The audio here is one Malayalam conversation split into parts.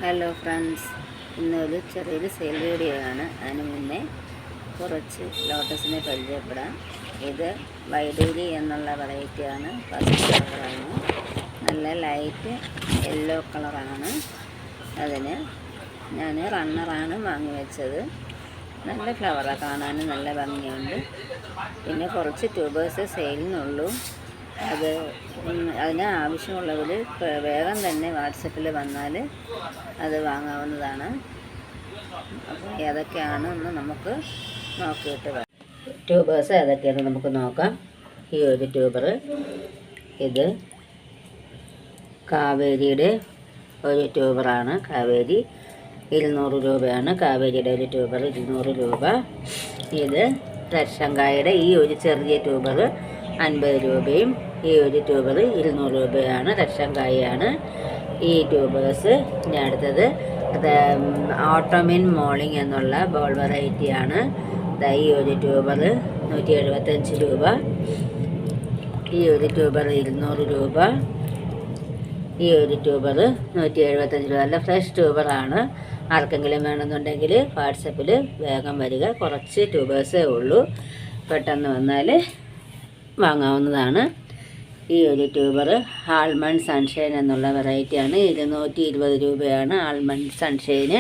ഹലോ ഫ്രണ്ട്സ്, ഇന്നൊരു ചെറിയൊരു സെയിൽ വീഡിയോ ആണ്. അതിന് മുന്നേ കുറച്ച് ലോട്ടസിനെ പരിചയപ്പെടാം. ഇത് വൈഡൂരി എന്നുള്ള വെറൈറ്റിയാണ്. ഫസ്റ്റ് കളറാണ്, നല്ല ലൈറ്റ് യെല്ലോ കളറാണ്. അതിന് ഞാൻ റണ്ണറാണ് വാങ്ങി വെച്ചത്. നല്ല ഫ്ലവറാണ്, കാണാനും നല്ല ഭംഗിയുണ്ട്. പിന്നെ കുറച്ച് ട്യൂബേഴ്സ് സെയിലിനുള്ളൂ. അതിന് ആവശ്യമുള്ളവർ വേഗം തന്നെ വാട്സപ്പിൽ വന്നാൽ അത് വാങ്ങാവുന്നതാണ്. അപ്പോൾ ഏതൊക്കെയാണെന്ന് നമുക്ക് നോക്കിയിട്ട് ട്യൂബേഴ്സ് ഏതൊക്കെയാണെന്ന് നമുക്ക് നോക്കാം. ഈ ഒരു ട്യൂബർ, ഇത് കാവേരിയുടെ ഒരു ട്യൂബറാണ്. കാവേരി 200 രൂപയാണ്. കാവേരിയുടെ ഒരു ട്യൂബർ 200 രൂപ. ഇത് റഷങ്കായുടെ ഈ ഒരു ചെറിയ ട്യൂബർ 50 രൂപയും ഈ ഒരു ട്യൂബർ 200 രൂപയാണ്. റഷങ്കായാണ് ഈ ട്യൂബേഴ്സ്. ഇനി അടുത്തത് ഓട്ടോമിൻ മോളിംഗ് എന്നുള്ള ബോൾ വെറൈറ്റിയാണ്. ഈ ഒരു ട്യൂബർ 175 രൂപ. ഈ ഒരു ട്യൂബർ 200 രൂപ. ഈ ഒരു ട്യൂബർ 175 രൂപ. നല്ല ഫ്രഷ് ട്യൂബറാണ്. ആർക്കെങ്കിലും വേണമെന്നുണ്ടെങ്കിൽ വാട്സപ്പിൽ വേഗം വരിക. കുറച്ച് ട്യൂബേഴ്സേ ഉള്ളൂ, പെട്ടെന്ന് വന്നാൽ വാങ്ങാവുന്നതാണ്. ഈ ഒരു ട്യൂബർ ആൽമണ്ട് സൺഷൈൻ എന്നുള്ള വെറൈറ്റിയാണ്. 220 രൂപയാണ് ആൽമണ്ട് സൺഷൈന്.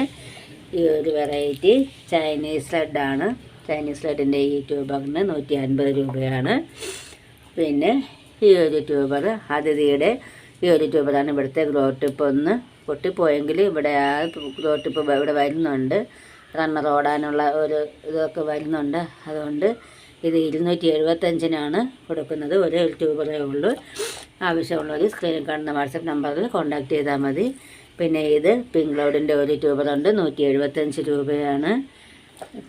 ഈ ഒരു വെറൈറ്റി ചൈനീസ് റെഡാണ്. ചൈനീസ് റെഡിൻ്റെ ഈ ട്യൂബറിന് 150 രൂപയാണ്. പിന്നെ ഈ ഒരു ട്യൂബർ അതിഥിയുടെ ഈ ഒരു ട്യൂബറാണ്. ഇവിടുത്തെ ഗ്രോ ടിപ്പ് ഒന്ന് പൊട്ടിപ്പോയെങ്കിൽ ഇവിടെ ആ ഗ്രോ ടിപ്പ് ഇവിടെ വരുന്നുണ്ട്. റണ്ണർ ഓടാനുള്ള ഒരു ഇതൊക്കെ വരുന്നുണ്ട്. അതുകൊണ്ട് ഇത് 275-നാണ് കൊടുക്കുന്നത്. ഒരു ട്യൂബറേ ഉള്ളൂ. ആവശ്യമുള്ളവർ സ്ക്രീനിൽ കാണുന്ന വാട്സപ്പ് നമ്പറിൽ കോൺടാക്ട് ചെയ്താൽ മതി. പിന്നെ ഇത് പിങ്ക് ക്ലൗഡിൻ്റെ ഒരു ട്യൂബറുണ്ട്. 175 രൂപയാണ്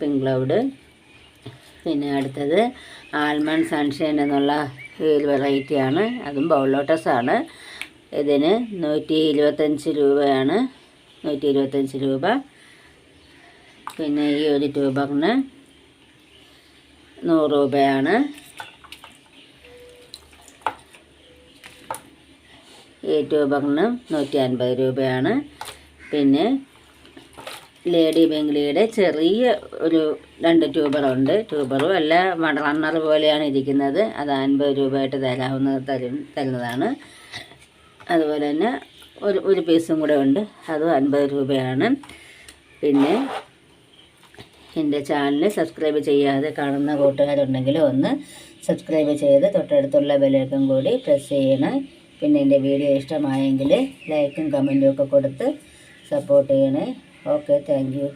പിങ്ക് ക്ലൗഡ്. പിന്നെ അടുത്തത് ആൽമണ്ട് സൺഷൈൻ എന്നുള്ള ഈ വെറൈറ്റിയാണ്. അതും ബൗൾ ലോട്ടസാണ്. ഇതിന് 125 രൂപയാണ്. 125 രൂപ. പിന്നെ ഈ ഒരു ട്യൂബറിന് 100 രൂപയാണ്. ഈ ട്യൂബറിന് 150 രൂപയാണ്. പിന്നെ ലേഡി ബംഗ്ലിയുടെ ചെറിയ ഒരു 2 ട്യൂബറുണ്ട്. ട്യൂബറും അല്ല, റണ്ണർ പോലെയാണ് ഇരിക്കുന്നത്. അത് 50 രൂപയായിട്ട് തരുന്നതാണ്. അതുപോലെ തന്നെ ഒരു പീസും കൂടെ ഉണ്ട്, അതും 50 രൂപയാണ്. പിന്നെ എൻ്റെ ചാനൽ സബ്സ്ക്രൈബ് ചെയ്യാതെ കാണുന്ന കൂട്ടുകാരുണ്ടെങ്കിൽ ഒന്ന് സബ്സ്ക്രൈബ് ചെയ്ത് തൊട്ടടുത്തുള്ള ബെല്ലൈക്കൺ കൂടി പ്രസ് ചെയ്യണം. പിന്നെ എൻ്റെ വീഡിയോ ഇഷ്ടമായെങ്കിൽ ലൈക്കും കമൻറ്റും ഒക്കെ കൊടുത്ത് സപ്പോർട്ട് ചെയ്യണേ. Okay, thank you.